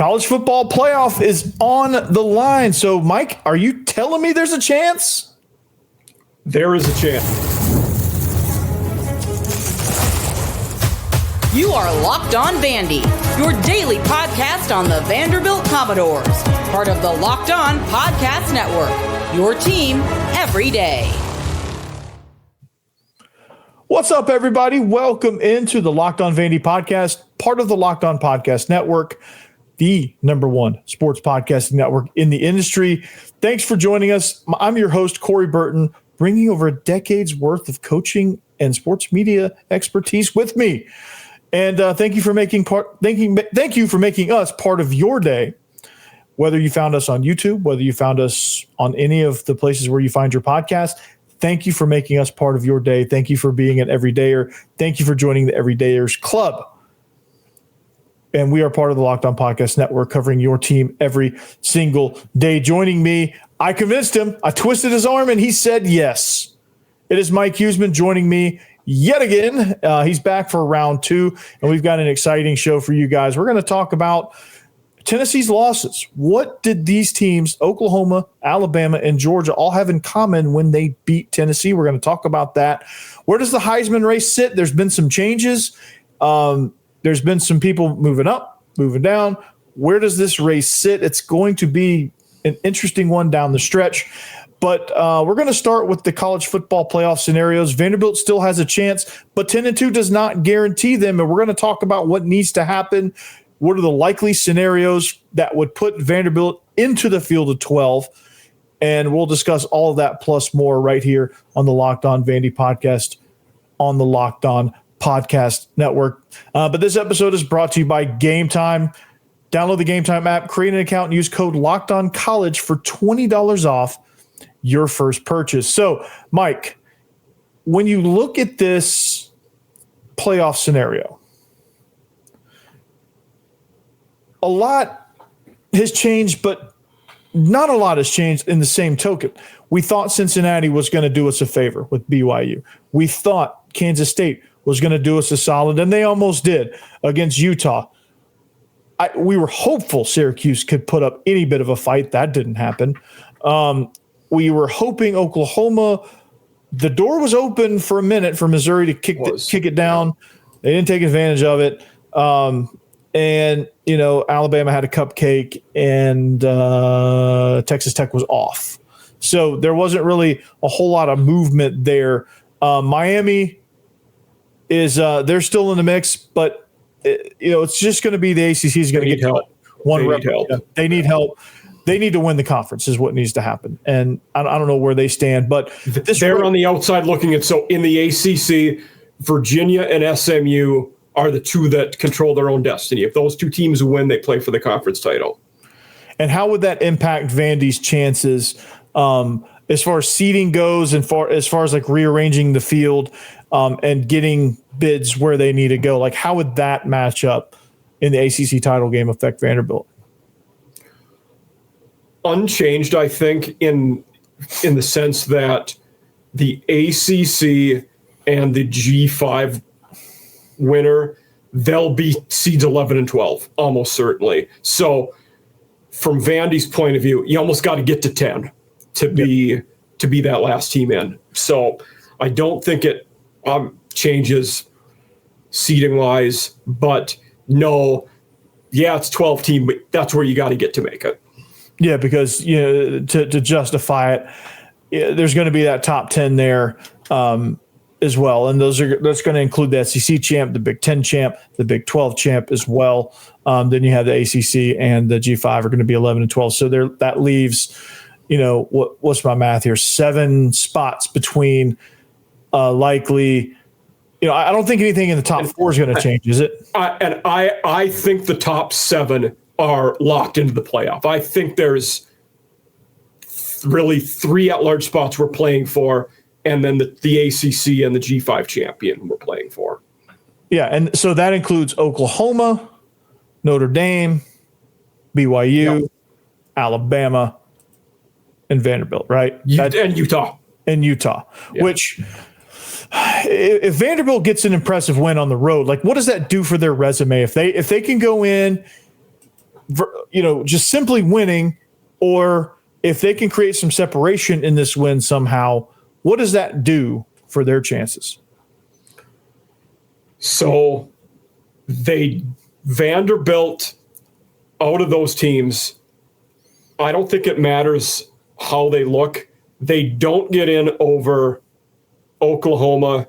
College football playoff is on the line. So, Mike, are you telling me there's a chance? There is a chance. You are Locked On Vandy, your daily podcast on the Vanderbilt Commodores, part of the Locked On Podcast Network, your team every day. What's up, everybody? Welcome into the Locked On Vandy podcast, part of the Locked On Podcast Network, the number one sports podcasting network in the industry. Thanks for joining us. I'm your host, Corey Burton, bringing over a decade's worth of coaching and sports media expertise with me. And thank you for making us part of your day. Whether you found us on YouTube, whether you found us on any of the places where you find your podcast, thank you for making us part of your day. Thank you for being an everydayer. Thank you for joining the Everydayers Club. And we are part of the Locked On Podcast Network, covering your team every single day. Joining me, I convinced him. I twisted his arm, and he said yes. It is Mike Huessman joining me yet again. He's back for round two, and we've got an exciting show for you guys. We're going to talk about Tennessee's losses. What did these teams, Oklahoma, Alabama, and Georgia, all have in common when they beat Tennessee? We're going to talk about that. Where does the Heisman race sit? There's been some changes. There's been some people moving up, moving down. Where does this race sit? It's going to be an interesting one down the stretch. But we're going to start with the college football playoff scenarios. Vanderbilt still has a chance, but 10-2 does not guarantee them. And we're going to talk about what needs to happen. What are the likely scenarios that would put Vanderbilt into the field of 12? And we'll discuss all of that plus more right here on the Locked On Vandy podcast on the Locked On Podcast Network. But this episode is brought to you by Game Time. Download the Game Time app, create an account, and use code LOCKEDONCollege for $20 off your first purchase. So, Mike, when you look at this playoff scenario, a lot has changed, but not a lot has changed in the same token. We thought Cincinnati was going to do us a favor with BYU. We thought Kansas State was going to do us a solid, and they almost did against Utah. We were hopeful Syracuse could put up any bit of a fight. That didn't happen. We were hoping Oklahoma, the door was open for a minute for Missouri to kick it down. They didn't take advantage of it. And, you know, Alabama had a cupcake, and Texas Tech was off. So there wasn't really a whole lot of movement there. Miami is they're still in the mix, but, it's just going to be the ACC is going to get help. They need help. They need to win the conference is what needs to happen. And I don't know where they stand, but they're on the outside looking at. So in the ACC, Virginia and SMU are the two that control their own destiny. If those two teams win, they play for the conference title. And how would that impact Vandy's chances as far as seeding goes, and as far as like rearranging the field and getting bids where they need to go? Like, how would that match up in the ACC title game affect Vanderbilt? Unchanged, I think, in the sense that the ACC and the G5 winner, they'll be seeds 11 and 12, almost certainly. So from Vandy's point of view, you almost got to get to 10 to be that last team in. So I don't think it changes seeding wise, but no, it's 12 team, but that's where you got to get to make it. Yeah, because to justify it, there's going to be that top 10 there as well, and that's going to include the SEC champ, the Big 10 champ, the Big 12 champ as well. Then you have the ACC and the G5 are going to be 11 and 12. So that leaves, what's my math here? 7 spots between likely. I don't think anything in the top 4 is going to change, is it? I think the top 7 are locked into the playoff. I think there's really 3 at-large spots we're playing for, and then the ACC and the G5 champion we're playing for. Yeah, and so that includes Oklahoma, Notre Dame, BYU, Alabama, and Vanderbilt, right? And Utah. Yeah. Which, if Vanderbilt gets an impressive win on the road, like what does that do for their resume? If they can go in, just simply winning, or if they can create some separation in this win somehow, what does that do for their chances? So Vanderbilt, out of those teams, I don't think it matters how they look. They don't get in over Oklahoma,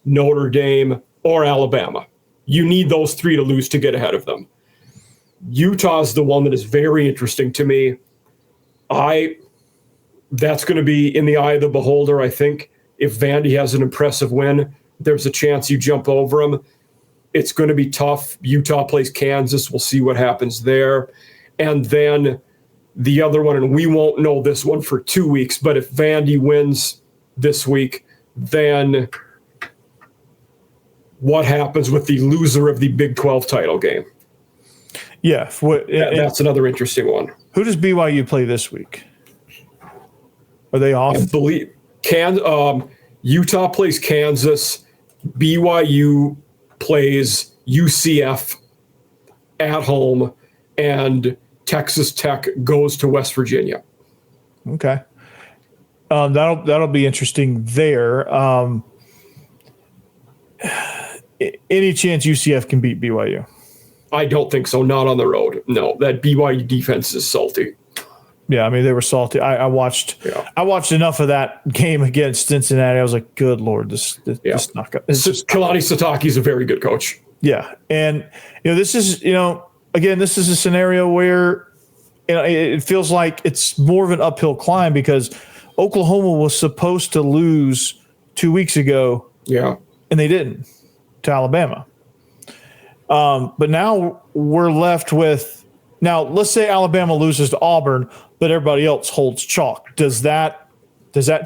Notre Dame, or Alabama. You need those three to lose to get ahead of them. Utah's the one that is very interesting to me. That's going to be in the eye of the beholder. I think if Vandy has an impressive win, there's a chance you jump over them. It's going to be tough. Utah plays Kansas. We'll see what happens there. And then the other one, and we won't know this one for 2 weeks, but if Vandy wins this week, then what happens with the loser of the Big 12 title game? Yeah. That's another interesting one. Who does BYU play this week? Are they off? I believe Utah plays Kansas. BYU plays UCF at home, and Texas Tech goes to West Virginia. Okay. That'll be interesting there. Any chance UCF can beat BYU? I don't think so. Not on the road. No, that BYU defense is salty. Yeah, I mean, they were salty. I watched enough of that game against Cincinnati. I was like, good Lord, this not good. Kalani Sitake's a very good coach. Yeah. And, this is, again, this is a scenario where, it feels like it's more of an uphill climb because Oklahoma was supposed to lose 2 weeks ago. Yeah. And they didn't to Alabama. But now we're left with, let's say Alabama loses to Auburn, but everybody else holds chalk. Does that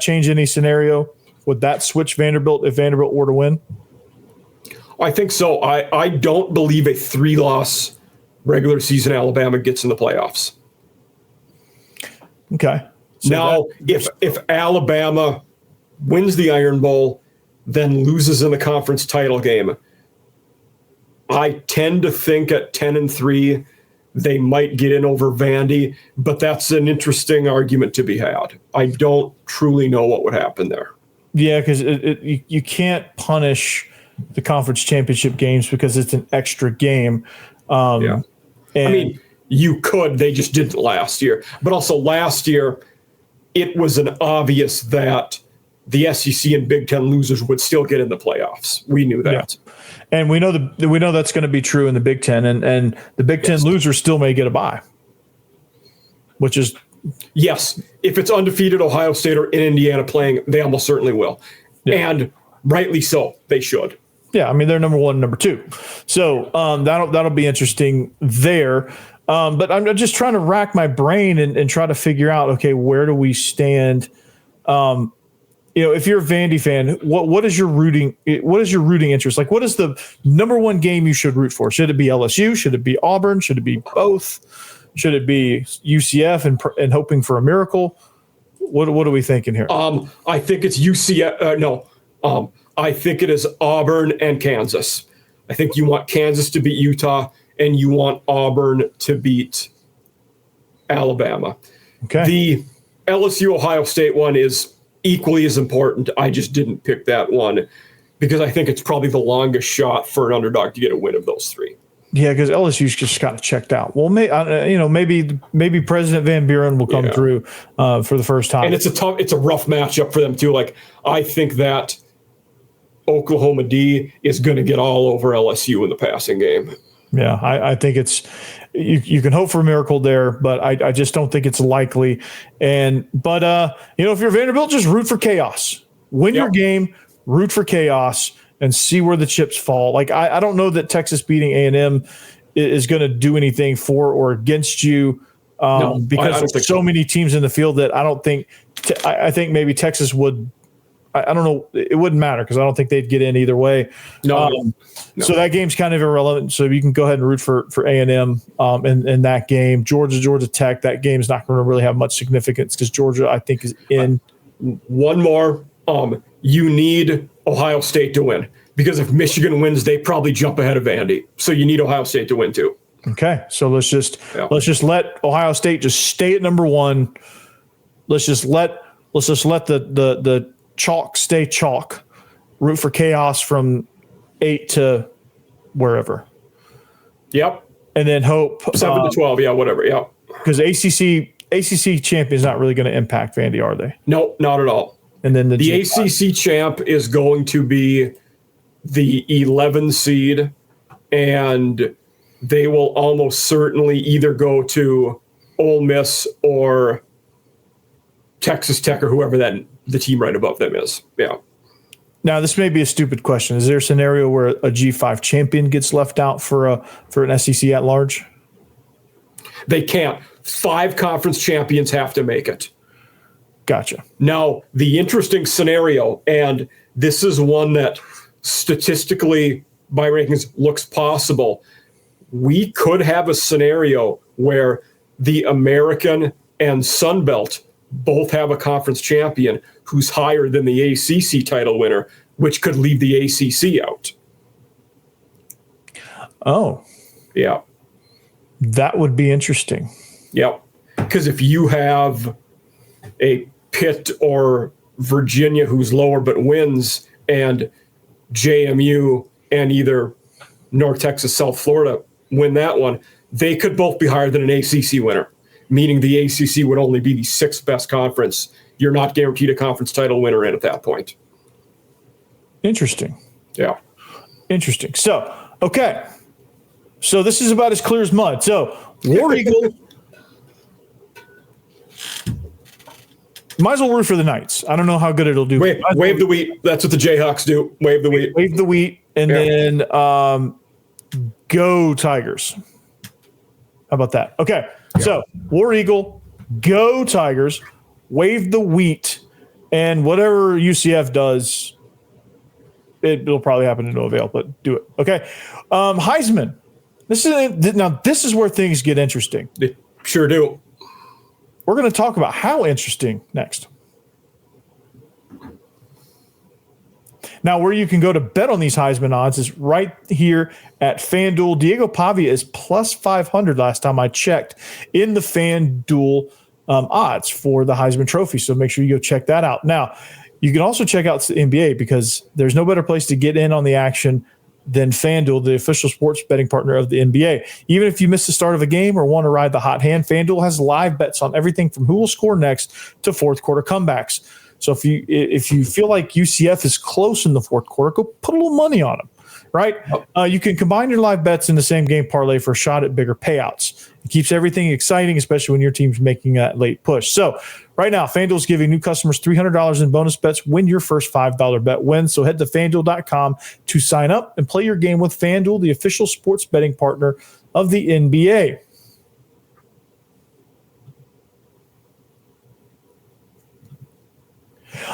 change any scenario? Would that switch Vanderbilt if Vanderbilt were to win? I think so. I don't believe a 3-loss regular season Alabama gets in the playoffs. Okay. So now, if Alabama wins the Iron Bowl, then loses in the conference title game, I tend to think at 10-3 they might get in over Vandy, but that's an interesting argument to be had. I don't truly know what would happen there. Yeah, because you can't punish the conference championship games because it's an extra game. And I mean, you could. They just didn't last year. But also last year, it was an obvious that the SEC and Big Ten losers would still get in the playoffs. We knew that. Yeah. And we know that's going to be true in the Big Ten, and the Big Ten losers still may get a bye, which is yes. If it's undefeated Ohio State or in Indiana playing, they almost certainly will, and rightly so. They should. Yeah, I mean they're number one, number two, so that'll be interesting there. But I'm just trying to rack my brain and try to figure out, okay, where do we stand? If you're a Vandy fan, what is your rooting interest? Like, what is the number one game you should root for? Should it be LSU? Should it be Auburn? Should it be both? Should it be UCF and hoping for a miracle? What are we thinking here? I think it's UCF. I think it is Auburn and Kansas. I think you want Kansas to beat Utah, and you want Auburn to beat Alabama. Okay. The LSU Ohio State one is equally as important. I just didn't pick that one because I think it's probably the longest shot for an underdog to get a win of those three. Yeah, because LSU's just kind of checked out. Well, maybe President Van Buren will come through for the first time. And it's a rough matchup for them too. Like I think that Oklahoma D is going to get all over LSU in the passing game. Yeah, I think it's you can hope for a miracle there, but I just don't think it's likely. But if you're Vanderbilt, just root for chaos. Win your game, root for chaos, and see where the chips fall. Like I don't know that Texas beating A&M is going to do anything for or against you because there's so many teams in the field that I don't think. I think maybe Texas would. I don't know. It wouldn't matter because I don't think they'd get in either way. No. So that game's kind of irrelevant. So you can go ahead and root for A&M in that game. Georgia Tech, that game's not going to really have much significance because Georgia, I think, is in. One more. You need Ohio State to win because if Michigan wins, they probably jump ahead of Vandy. So you need Ohio State to win too. Okay, so let's just let Ohio State just stay at number one. Let's just let the chalk stay chalk. Root for chaos from 8 to wherever. Yep. And then hope 7 to 12. Yeah, whatever. Yeah. Because ACC champion is not really going to impact Vandy, are they? No, not at all. And then the ACC champ is going to be the 11 seed, and they will almost certainly either go to Ole Miss or Texas Tech or whoever the team right above them is. Yeah. Now, this may be a stupid question. Is there a scenario where a G5 champion gets left out for an SEC at large? They can't. 5 conference champions have to make it. Gotcha. Now, the interesting scenario, and this is one that statistically by rankings looks possible, we could have a scenario where the American and Sun Belt both have a conference champion who's higher than the ACC title winner, which could leave the ACC out. Oh. Yeah. That would be interesting. Yep. Because if you have a Pitt or Virginia who's lower but wins, and JMU and either North Texas, South Florida win that one, they could both be higher than an ACC winner, meaning the ACC would only be the 6th best conference. You're not guaranteed a conference title winner in at that point. Interesting. Yeah. Interesting. So, okay. So this is about as clear as mud. So, War Eagle. Might as well root for the Knights. I don't know how good it'll do. Wave the wheat. That's what the Jayhawks do. Wave the wheat. Wave the wheat, and then go Tigers. How about that? Okay. Yeah. So, War Eagle, go Tigers, wave the wheat, and whatever UCF does, it'll probably happen to no avail, but do it. Okay. Heisman. This is where things get interesting. They sure do. We're going to talk about how interesting next. Now, where you can go to bet on these Heisman odds is right here at FanDuel. Diego Pavia is plus 500 last time I checked in the FanDuel odds for the Heisman Trophy. So make sure you go check that out. Now, you can also check out the NBA because there's no better place to get in on the action than FanDuel, the official sports betting partner of the NBA. Even if you miss the start of a game or want to ride the hot hand, FanDuel has live bets on everything from who will score next to fourth quarter comebacks. So if you feel like UCF is close in the fourth quarter, go put a little money on them, right? You can combine your live bets in the same game parlay for a shot at bigger payouts. It keeps everything exciting, especially when your team's making that late push. So right now, FanDuel's giving new customers $300 in bonus bets when your first $5 bet wins. So head to FanDuel.com to sign up and play your game with FanDuel, the official sports betting partner of the NBA.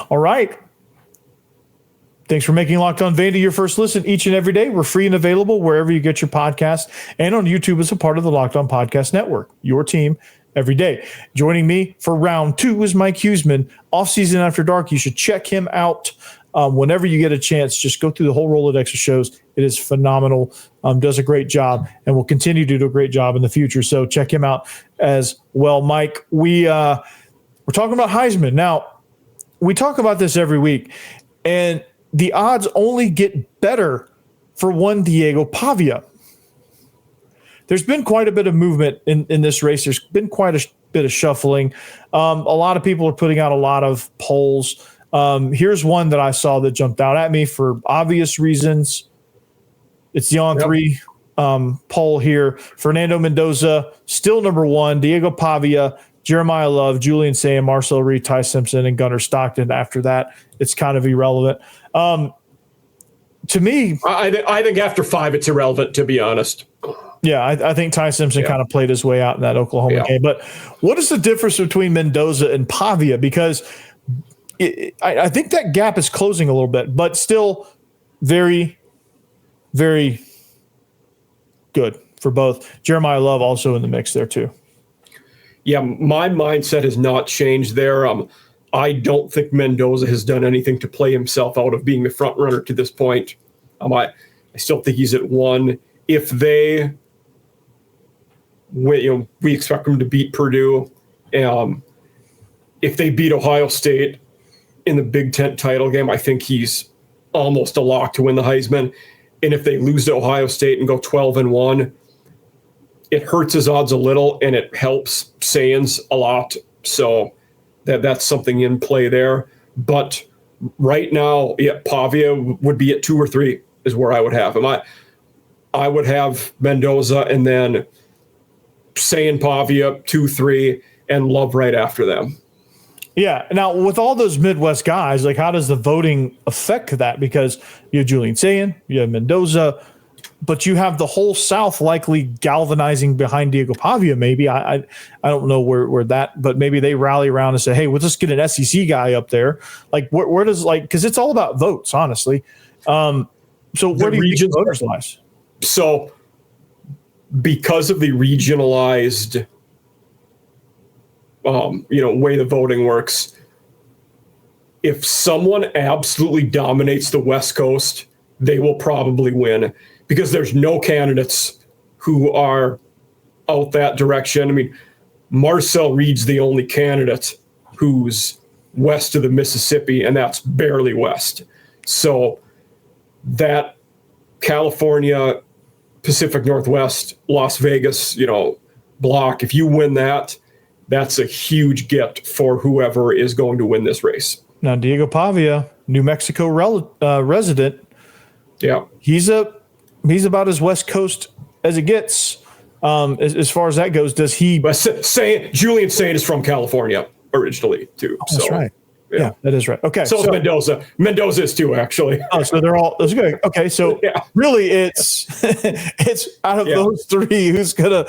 All right. Thanks for making Locked On Vandy your first listen each and every day. We're free and available wherever you get your podcast and on YouTube as a part of the Locked On Podcast Network, your team every day. Joining me for round 2 is Mike Huessman. Offseason After Dark, you should check him out whenever you get a chance. Just go through the whole Rolodex of shows. It is phenomenal. Does a great job and will continue to do a great job in the future. So check him out as well. Mike, we're talking about Heisman. Now, we talk about this every week, and the odds only get better for one Diego Pavia. There's been quite a bit of movement in this race. There's been quite a bit of shuffling. A lot of people are putting out a lot of polls. Here's one that I saw that jumped out at me for obvious reasons. It's the On3 poll here. Fernando Mendoza, still number 1. Diego Pavia, Jeremiah Love, Julian Sayin, Marcel Reed, Ty Simpson, and Gunnar Stockton. After that, it's kind of irrelevant. To me, I think after 5, it's irrelevant, to be honest. Yeah, I think Ty Simpson kind of played his way out in that Oklahoma game. But what is the difference between Mendoza and Pavia? Because I think that gap is closing a little bit, but still very, very good for both. Jeremiah Love also in the mix there too. Yeah, my mindset has not changed there. I don't think Mendoza has done anything to play himself out of being the front runner to this point. I still think he's at 1. If they we expect them to beat Purdue. If they beat Ohio State in the Big Ten title game, I think he's almost a lock to win the Heisman. And if they lose to Ohio State and go 12-1, it hurts his odds a little, and it helps Sayin's a lot. So that's something in play there. But right now, Pavia would be at 2 or 3 is where I would have him. I would have Mendoza and then Sayin, Pavia 2, 3, and Love right after them. Yeah. Now, with all those Midwest guys, like, how does the voting affect that? Because you have Julian Sayin, you have Mendoza, but you have the whole South likely galvanizing behind Diego Pavia. Maybe I don't know where that, but maybe they rally around and say, hey, we'll just get an SEC guy up there. Like, where does, like, because it's all about votes, honestly. So where do you think voters lies? So because of the regionalized way the voting works, if someone absolutely dominates the West Coast, they will probably win, because there's no candidates who are out that direction. I mean, Marcel Reed's the only candidate who's west of the Mississippi, and that's barely west. So that California, Pacific Northwest, Las Vegas, block, if you win that, that's a huge get for whoever is going to win this race. Now, Diego Pavia, New Mexico resident. Yeah. He's about as West Coast as it gets. As far as that goes, does he? Julian Sayin is from California originally too. Oh, that's right. Yeah, that is right. Okay. So Mendoza. Mendoza is too, actually. Oh, so they're all those good. Okay, so really it's out of those 3, who's gonna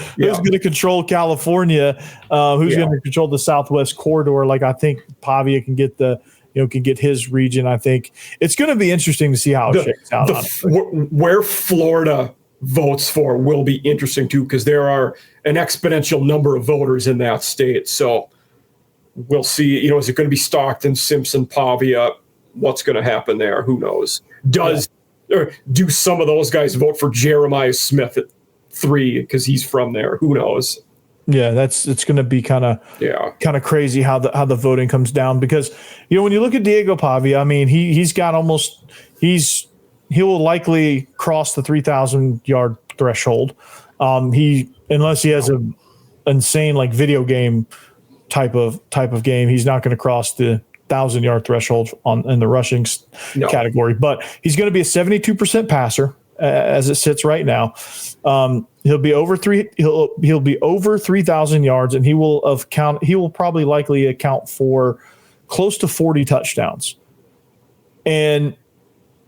control California, who's gonna control the Southwest corridor. Like, I think Pavia can get his region. I think it's gonna be interesting to see how it shakes out. Where Florida votes for will be interesting too, because there are an exponential number of voters in that state. So we'll see, is it going to be Stockton, Simpson, Pavia? What's going to happen there? Who knows? Or do some of those guys vote for Jeremiah Smith at 3 because he's from there? Who knows? Yeah, it's going to be kind of crazy how the voting comes down, because when you look at Diego Pavia, I mean, he will likely cross the 3,000 yard threshold. Unless he has an insane like video game type of game, he's not going to cross the 1,000 yard threshold in the rushing category. But he's going to be a 72% passer as it sits right now. He'll be over 3,000 yards, and he will probably likely account for close to 40 touchdowns. And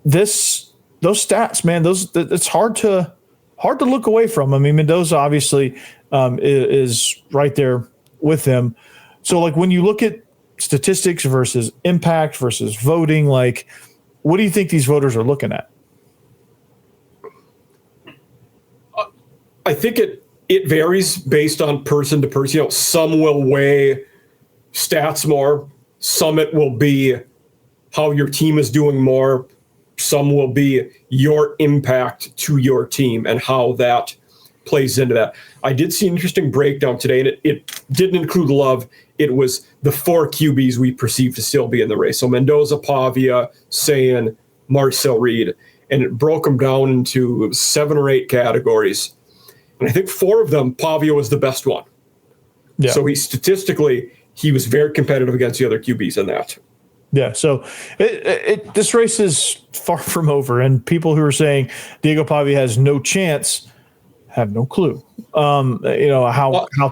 those stats, man, it's hard to look away from. I mean, Mendoza obviously is right there with him. So, like, when you look at statistics versus impact versus voting, like, what do you think these voters are looking at? I think it varies based on person to person. Some will weigh stats more. Some it will be how your team is doing more. Some will be your impact to your team and how that plays into that. I did see an interesting breakdown today, and it didn't include Love. It was the 4 QBs we perceive to still be in the race. So Mendoza, Pavia, Sayin, Marcel Reed, and it broke them down into 7 or 8 categories. And I think 4 of them, Pavia was the best one. Yeah. So he was very competitive against the other QBs in that. Yeah, so this race is far from over, and people who are saying Diego Pavia has no chance have no clue. How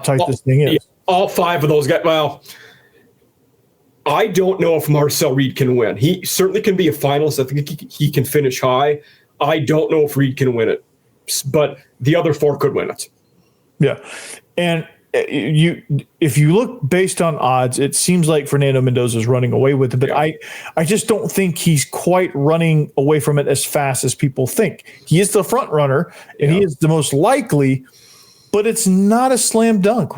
tight this thing is. All 5 of those guys. Well, I don't know if Marcel Reed can win. He certainly can be a finalist. I think he can finish high. I don't know if Reed can win it, but the other 4 could win it. Yeah, and if you look based on odds, it seems like Fernando Mendoza is running away with it, but I just don't think he's quite running away from it as fast as people think. He is the front runner, and he is the most likely, but it's not a slam dunk.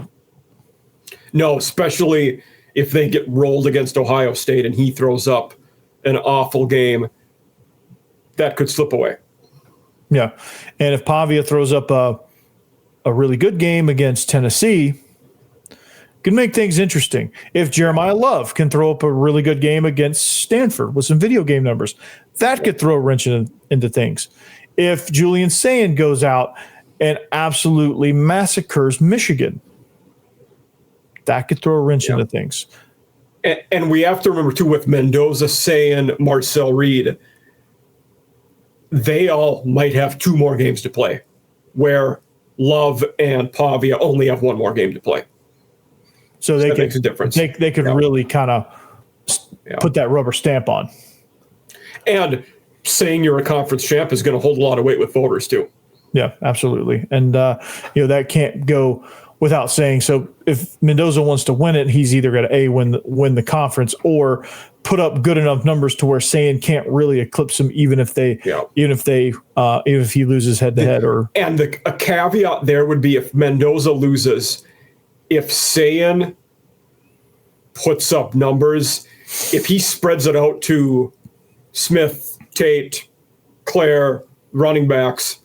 No, especially if they get rolled against Ohio State and he throws up an awful game, that could slip away. Yeah, and if Pavia throws up a a really good game against Tennessee, can make things interesting. If Jeremiah Love can throw up a really good game against Stanford with some video game numbers, that could throw a wrench into things. If Julian Sayin goes out and absolutely massacres Michigan, that could throw a wrench into things. And we have to remember, too, with Mendoza, Sayin, Marcel Reed, they all might have 2 more games to play, where Love and Pavia only have 1 more game to play. So they that could, makes a difference. They could really kind of put that rubber stamp on. And saying you're a conference champ is going to hold a lot of weight with voters, too. Yeah, absolutely. And, that can't go without saying. So if Mendoza wants to win it, he's either got to win the conference or put up good enough numbers to where Sayin can't really eclipse him, even if he loses head to head. And a caveat there would be, if Mendoza loses, if Sayin puts up numbers, if he spreads it out to Smith, Tate, Claire, running backs,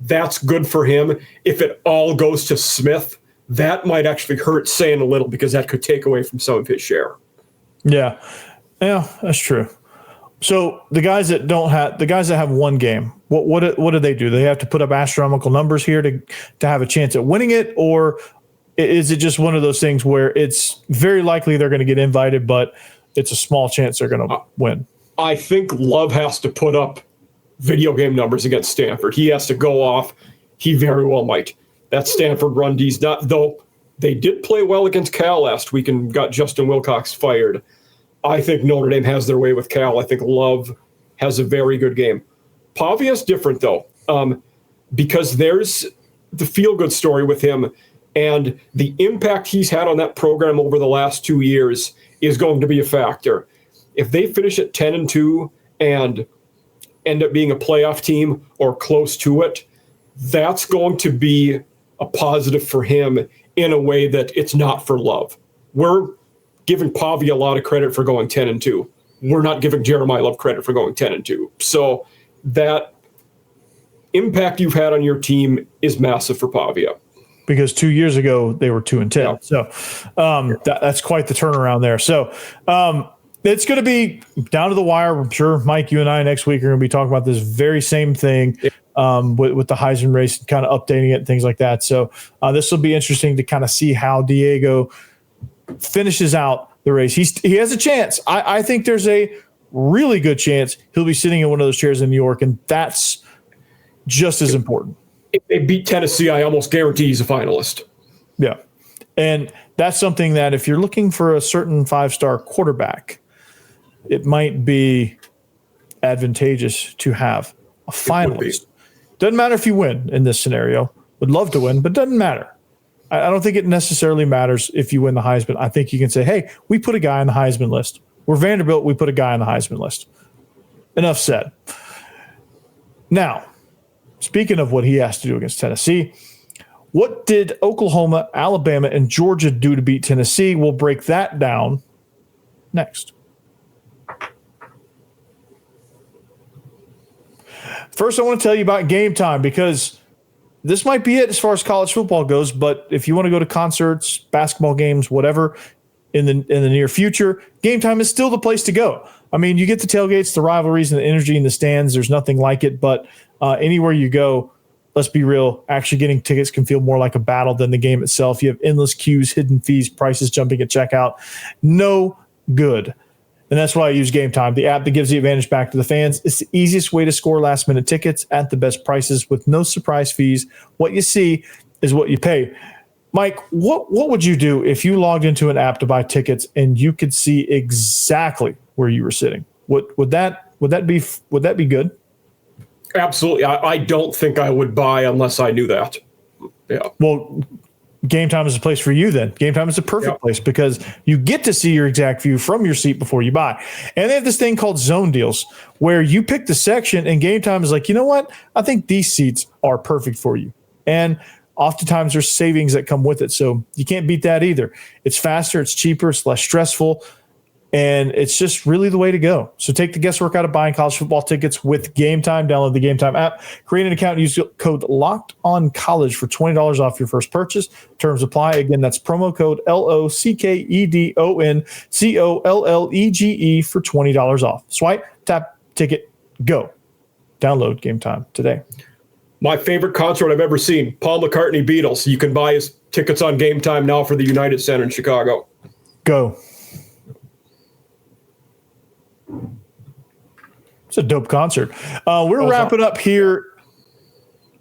that's good for him. If it all goes to Smith, that might actually hurt Sayin a little, because that could take away from some of his share. Yeah, that's true. So the guys that have 1 game, what do they do? They have to put up astronomical numbers here to have a chance at winning it, or is it just one of those things where it's very likely they're going to get invited, but it's a small chance they're going to win? I think Love has to put up video game numbers against Stanford. He has to go off. He very well might. That Stanford run D's not, though they did play well against Cal last week and got Justin Wilcox fired. I think Notre Dame has their way with Cal. I think Love has a very good game. Pavia's different, though, because there's the feel-good story with him, and the impact he's had on that program over the last 2 years is going to be a factor. If they finish at 10-2 and end up being a playoff team or close to it, that's going to be a positive for him in a way that it's not for Love. We're giving Pavia a lot of credit for going 10-2. We're not giving Jeremiah Love credit for going 10-2. So that impact you've had on your team is massive for Pavia. Because 2 years ago they were 2-10. Yeah. So that's quite the turnaround there. So it's going to be down to the wire. I'm sure, Mike, you and I next week are going to be talking about this very same thing with the Heisman race, kind of updating it and things like that. So this will be interesting to kind of see how Diego finishes out the race. He has a chance. I think there's a really good chance he'll be sitting in one of those chairs in New York, and that's just as important. If they beat Tennessee, I almost guarantee he's a finalist. Yeah. And that's something that if you're looking for a certain 5-star quarterback, it might be advantageous to have a finalist. Doesn't matter if you win in this scenario. Would love to win, but doesn't matter. I don't think it necessarily matters if you win the Heisman. I think you can say, hey, we put a guy on the Heisman list. We're Vanderbilt. We put a guy on the Heisman list. Enough said. Now, speaking of what he has to do against Tennessee, what did Oklahoma, Alabama, and Georgia do to beat Tennessee? We'll break that down next. First, I want to tell you about Game Time, because this might be it as far as college football goes, but if you want to go to concerts, basketball games, whatever, in the near future, Game Time is still the place to go. I mean, you get the tailgates, the rivalries, and the energy in the stands. There's nothing like it, but anywhere you go, let's be real, actually getting tickets can feel more like a battle than the game itself. You have endless queues, hidden fees, prices jumping at checkout. No good. And that's why I use Game Time, the app that gives the advantage back to the fans. It's the easiest way to score last-minute tickets at the best prices with no surprise fees. What you see is what you pay. Mike, what would you do if you logged into an app to buy tickets and you could see exactly where you were sitting? Would that be good? Absolutely. I don't think I would buy unless I knew that. Yeah. Well, Game Time is a place for you then. Game Time is a perfect place because you get to see your exact view from your seat before you buy. And they have this thing called zone deals where you pick the section and Game Time is like, you know what? I think these seats are perfect for you. And oftentimes there's savings that come with it. So you can't beat that either. It's faster, it's cheaper, it's less stressful. And it's just really the way to go. So take the guesswork out of buying college football tickets with Game Time. Download the Game Time app, create an account, and use code LOCKEDONCollege for $20 off your first purchase. Terms apply. Again, that's promo code LOCKEDONCOLLEGE for $20 off. Swipe, tap, ticket, go. Download Game Time today. My favorite concert I've ever seen, Paul McCartney, Beatles. You can buy his tickets on Game Time now for the United Center in Chicago. Go. It's a dope concert. We're wrapping up here.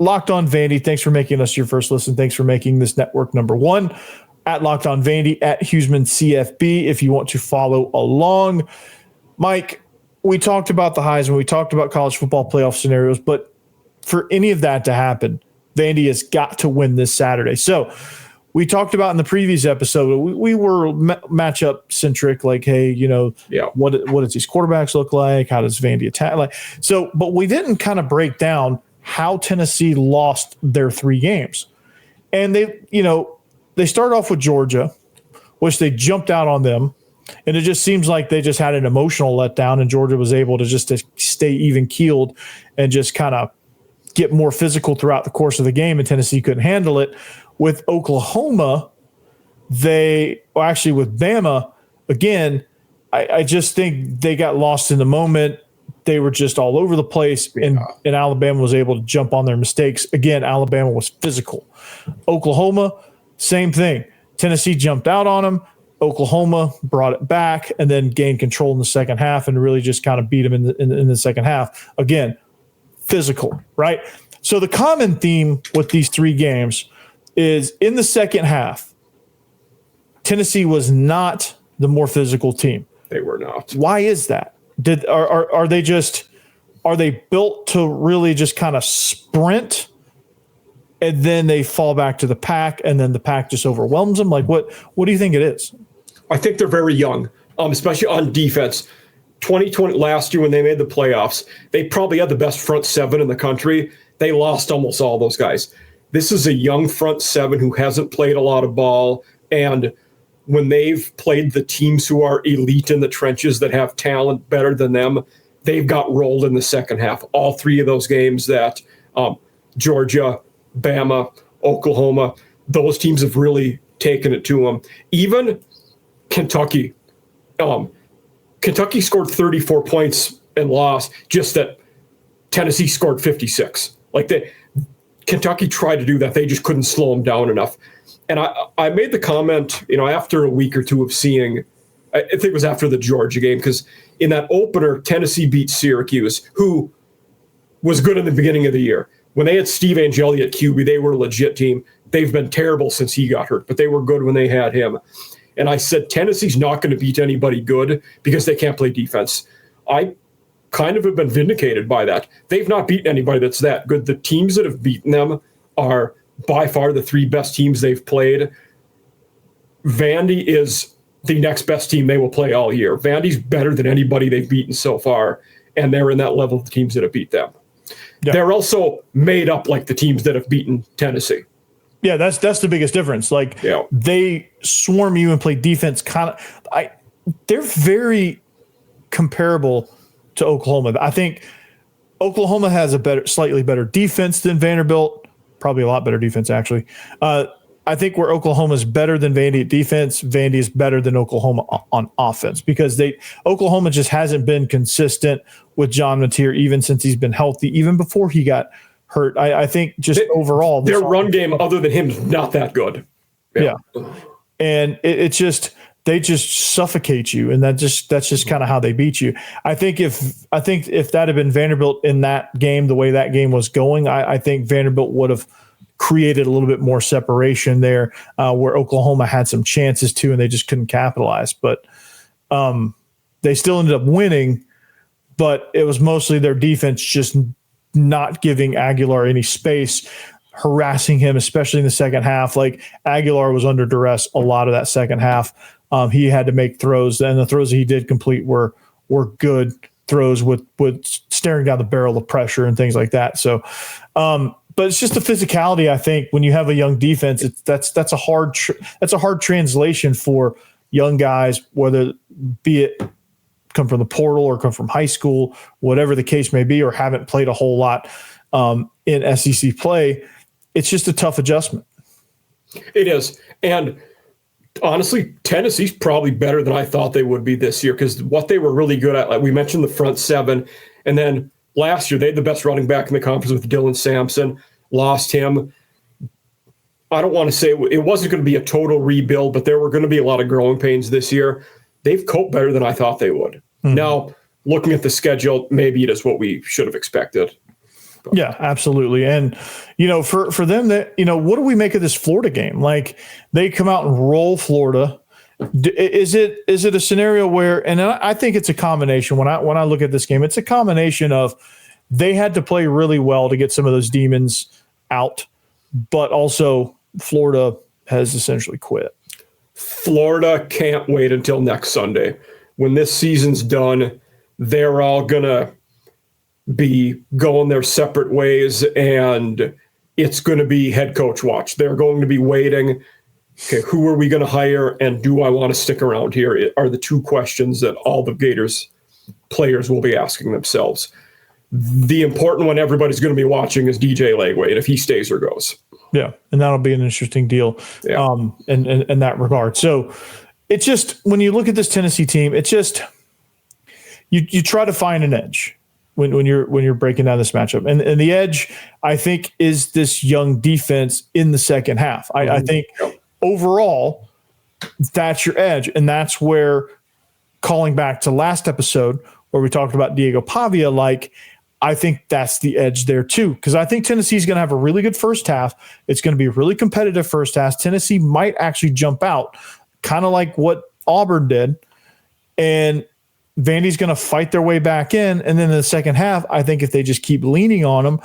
Locked on Vandy. Thanks for making us your first listen. Thanks for making this network number one. At Locked on Vandy, at Huessman CFB, if you want to follow along. Mike, we talked about the Heisman. We talked about college football playoff scenarios. But for any of that to happen, Vandy has got to win this Saturday. So we talked about in the previous episode, we were matchup centric, like, hey, what does these quarterbacks look like? How does Vandy attack? But we didn't kind of break down how Tennessee lost their 3 games. And they started off with Georgia, which they jumped out on them. And it just seems like they just had an emotional letdown, and Georgia was able to just to stay even keeled and just kind of get more physical throughout the course of the game, and Tennessee couldn't handle it. With Oklahoma, with Bama, again, I just think they got lost in the moment. They were just all over the place, and Alabama was able to jump on their mistakes. Again, Alabama was physical. Oklahoma, same thing. Tennessee jumped out on them. Oklahoma brought it back and then gained control in the second half and really just kind of beat them in the second half. Again, physical, right? So the common theme with these 3 games is in the second half, Tennessee was not the more physical team. They were not. Why is that? Are they built to really just kind of sprint and then they fall back to the pack and then the pack just overwhelms them? Like what do you think it is? I think they're very young, especially on defense. 2020 last year when they made the playoffs, they probably had the best front 7 in the country. They lost almost all those guys. This is a young front 7 who hasn't played a lot of ball. And when they've played the teams who are elite in the trenches that have talent better than them, they've got rolled in the second half. All 3 of those games that Georgia, Bama, Oklahoma, those teams have really taken it to them. Even Kentucky. Kentucky scored 34 points and lost, just that Tennessee scored 56. Kentucky tried to do that. They just couldn't slow them down enough. And I made the comment, after a week or two of seeing, I think it was after the Georgia game, because in that opener, Tennessee beat Syracuse, who was good in the beginning of the year. When they had Steve Angeli at QB, they were a legit team. They've been terrible since he got hurt, but they were good when they had him. And I said, Tennessee's not going to beat anybody good because they can't play defense. I kind of have been vindicated by that. They've not beaten anybody that's that good. The teams that have beaten them are by far the 3 best teams they've played. Vandy is the next best team they will play all year. Vandy's better than anybody they've beaten so far, and they're in that level of the teams that have beat them. Yeah. They're also made up like the teams that have beaten Tennessee. Yeah, that's the biggest difference. They swarm you and play defense they're very comparable to Oklahoma. I think Oklahoma has a slightly better defense than Vanderbilt, probably a lot better defense actually. I think where Oklahoma is better than Vandy at defense, Vandy is better than Oklahoma on offense because Oklahoma just hasn't been consistent with John Mateer even since he's been healthy, even before he got hurt. I think overall their run game other than him is not that good. Yeah. And it's just they just suffocate you, and that's just kind of how they beat you. I think if that had been Vanderbilt in that game, the way that game was going, I think Vanderbilt would have created a little bit more separation there, where Oklahoma had some chances too, and they just couldn't capitalize. But they still ended up winning, but it was mostly their defense just not giving Aguilar any space, harassing him, especially in the second half. Like Aguilar was under duress a lot of that second half. He had to make throws, and the throws that he did complete were good throws with staring down the barrel of pressure and things like that. So, but it's just the physicality. I think when you have a young defense, that's a hard translation for young guys, whether be it come from the portal or come from high school, whatever the case may be, or haven't played a whole lot in SEC play. It's just a tough adjustment. It is. And honestly, Tennessee's probably better than I thought they would be this year, because what they were really good at, like we mentioned, the front seven. And then last year, they had the best running back in the conference with Dylan Sampson, lost him. I don't want to say it wasn't going to be a total rebuild, but there were going to be a lot of growing pains this year. They've coped better than I thought they would. Mm-hmm. Now, looking at the schedule, maybe it is what we should have expected. Yeah, absolutely. And, for them, that, what do we make of this Florida game? Like, they come out and roll Florida. Is it a scenario where, and I think it's a combination when I look at this game, it's a combination of they had to play really well to get some of those demons out, but also Florida has essentially quit. Florida can't wait until next Sunday. When this season's done, they're all going to be going their separate ways, and it's going to be head coach watch. They're going to be waiting. Okay, who are we going to hire, and do I want to stick around here? Are the two questions that all the Gators players will be asking themselves. The important one everybody's going to be watching is DJ Legway, and if he stays or goes. Yeah, and that'll be an interesting deal in that regard. So it's just, when you look at this Tennessee team, it's just you try to find an edge when you're breaking down this matchup. And the edge, I think, is this young defense in the second half. I think overall, that's your edge. And that's where, calling back to last episode where we talked about Diego Pavia, I think that's the edge there too, because I think Tennessee's going to have a really good first half. It's going to be a really competitive first half. Tennessee might actually jump out, kind of like what Auburn did, and Vandy's going to fight their way back in. And then in the second half, I think if they just keep leaning on them,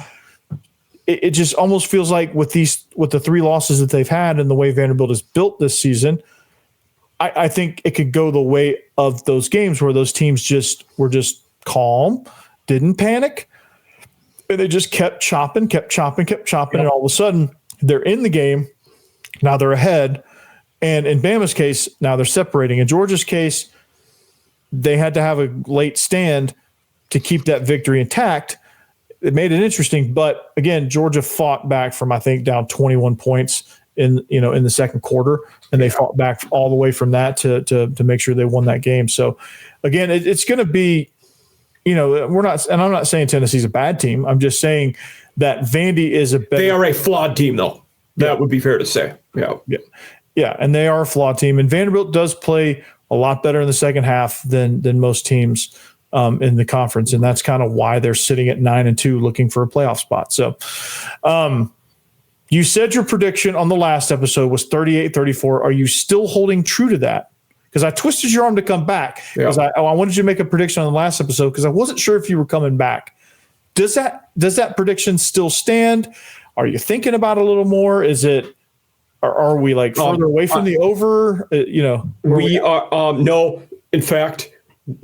it just almost feels like with the three losses that they've had and the way Vanderbilt is built this season, I think it could go the way of those games where those teams were just calm, didn't panic, and they just kept chopping, and all of a sudden they're in the game. Now they're ahead. And in Bama's case, now they're separating. In Georgia's case, they had to have a late stand to keep that victory intact. It made it interesting, but again, Georgia fought back from, I think, down 21 points in the second quarter, and they fought back all the way from that to make sure they won that game. So again, it's going to be, I'm not saying Tennessee's a bad team. I'm just saying that Vandy is a better. They are a flawed team, though. That would be fair to say. Yeah, and they are a flawed team, and Vanderbilt does play a lot better in the second half than most teams in the conference, and that's kind of why they're sitting at 9-2, looking for a playoff spot. So, you said your prediction on the last episode was 38-34. Are you still holding true to that? Because I twisted your arm to come back because I wanted you to make a prediction on the last episode because I wasn't sure if you were coming back. Does that prediction still stand? Are you thinking about it a little more? Is it? Are we further away from the over? We are. No, in fact,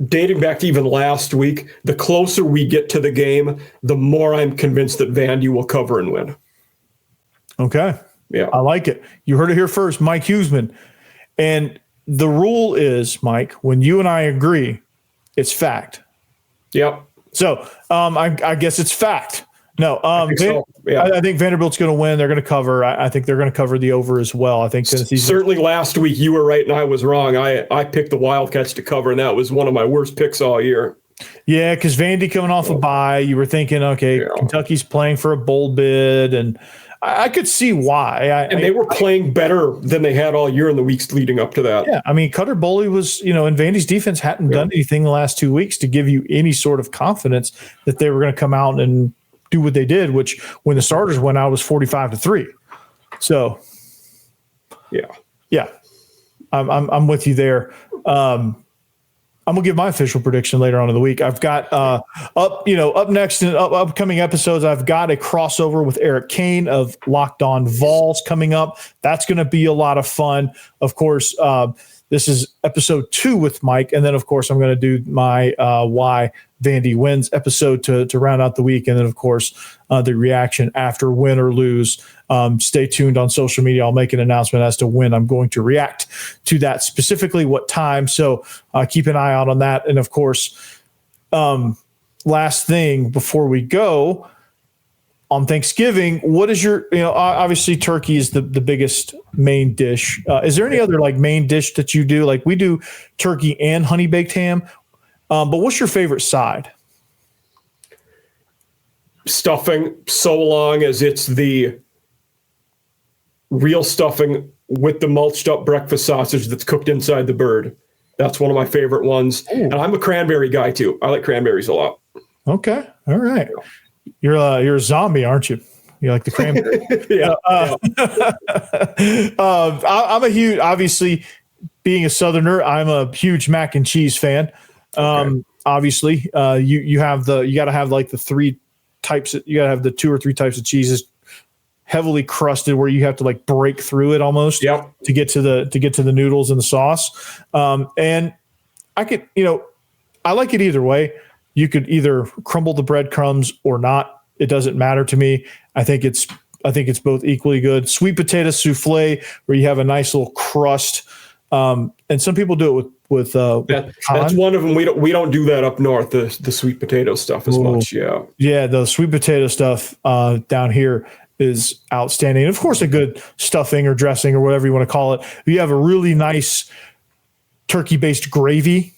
dating back to even last week, the closer we get to the game, the more I'm convinced that Vandy will cover and win. Okay. Yeah. I like it. You heard it here first, Mike Huessman. And the rule is, Mike, when you and I agree, it's fact. Yep. So I guess it's fact. No, I think so. Yeah. I think Vanderbilt's going to win. They're going to cover. I think they're going to cover the over as well. I think Tennessee. Certainly last week you were right and I was wrong. I picked the Wildcats to cover, and that was one of my worst picks all year. Yeah, because Vandy coming off a bye, you were thinking, okay, Kentucky's playing for a bowl bid, and I could see why. They were playing better than they had all year in the weeks leading up to that. Yeah, I mean, Cutter Boley was, and Vandy's defense hadn't done anything the last 2 weeks to give you any sort of confidence that they were going to come out and do what they did, which when the starters went out was 45-3. So, yeah, I'm with you there. I'm gonna give my official prediction later on in the week. I've got up next in upcoming episodes. I've got a crossover with Eric Kane of Locked On Vols coming up. That's going to be a lot of fun. Of course, This is episode 2 with Mike. And then, of course, I'm going to do my why Vandy wins episode to round out the week. And then, of course, the reaction after win or lose. Stay tuned on social media. I'll make an announcement as to when I'm going to react to that, specifically what time. So keep an eye out on that. And, of course, last thing before we go, on Thanksgiving, what is your, obviously turkey is the biggest main dish. Is there any other like main dish that you do? Like we do turkey and honey baked ham. But what's your favorite side? Stuffing, so long as it's the real stuffing with the mulched up breakfast sausage that's cooked inside the bird. That's one of my favorite ones. Ooh. And I'm a cranberry guy too. I like cranberries a lot. Okay. All right. You're a zombie, aren't you? You like the cranberry? Yeah. I'm a huge, obviously, being a Southerner, I'm a huge mac and cheese fan. Okay. Obviously, you got to have like the 3 types. You got to have the 2 or 3 types of cheeses, heavily crusted, where you have to like break through it almost to get to the noodles and the sauce. And I could, I like it either way. You could either crumble the breadcrumbs or not. It doesn't matter to me. I think it's both equally good. Sweet potato souffle, where you have a nice little crust. And some people do it with that's one of them. We don't do that up north. The sweet potato stuff as much. Yeah. Yeah. The sweet potato stuff down here is outstanding. And of course, a good stuffing or dressing or whatever you want to call it. You have a really nice turkey-based gravy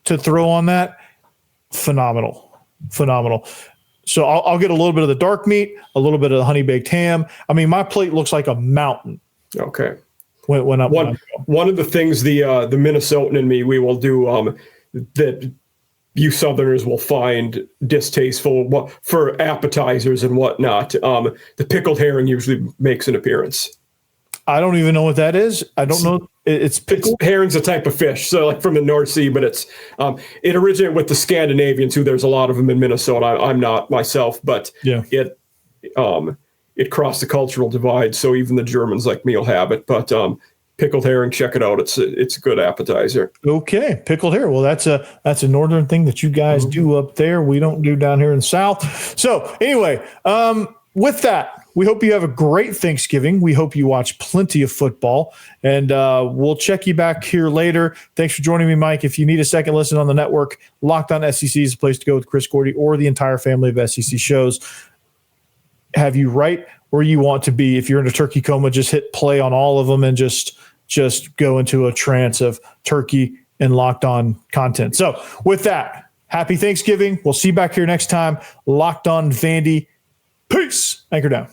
to throw on that. Phenomenal. So I'll get a little bit of the dark meat, a little bit of the honey baked ham. I mean, my plate looks like a mountain. Okay. One of the things the Minnesotan in me we will do that you Southerners will find distasteful for appetizers and whatnot. The pickled herring usually makes an appearance. I don't even know what that is. I don't know. It's herring's a type of fish, so like from the North Sea, but it originated with the Scandinavians, who there's a lot of them in Minnesota. I'm not myself, but it crossed the cultural divide, so even the Germans like me will have it. But pickled herring, check it out. It's a good appetizer. Okay, pickled herring. Well, that's a northern thing that you guys do up there. We don't do down here in the South. So anyway, with that, we hope you have a great Thanksgiving. We hope you watch plenty of football, and we'll check you back here later. Thanks for joining me, Mike. If you need a second listen on the network, Locked On SEC is the place to go with Chris Gordy or the entire family of SEC shows. Have you right where you want to be. If you're in a turkey coma, just hit play on all of them and just go into a trance of turkey and Locked On content. So with that, happy Thanksgiving. We'll see you back here next time. Locked On Vandy. Peace. Anchor down.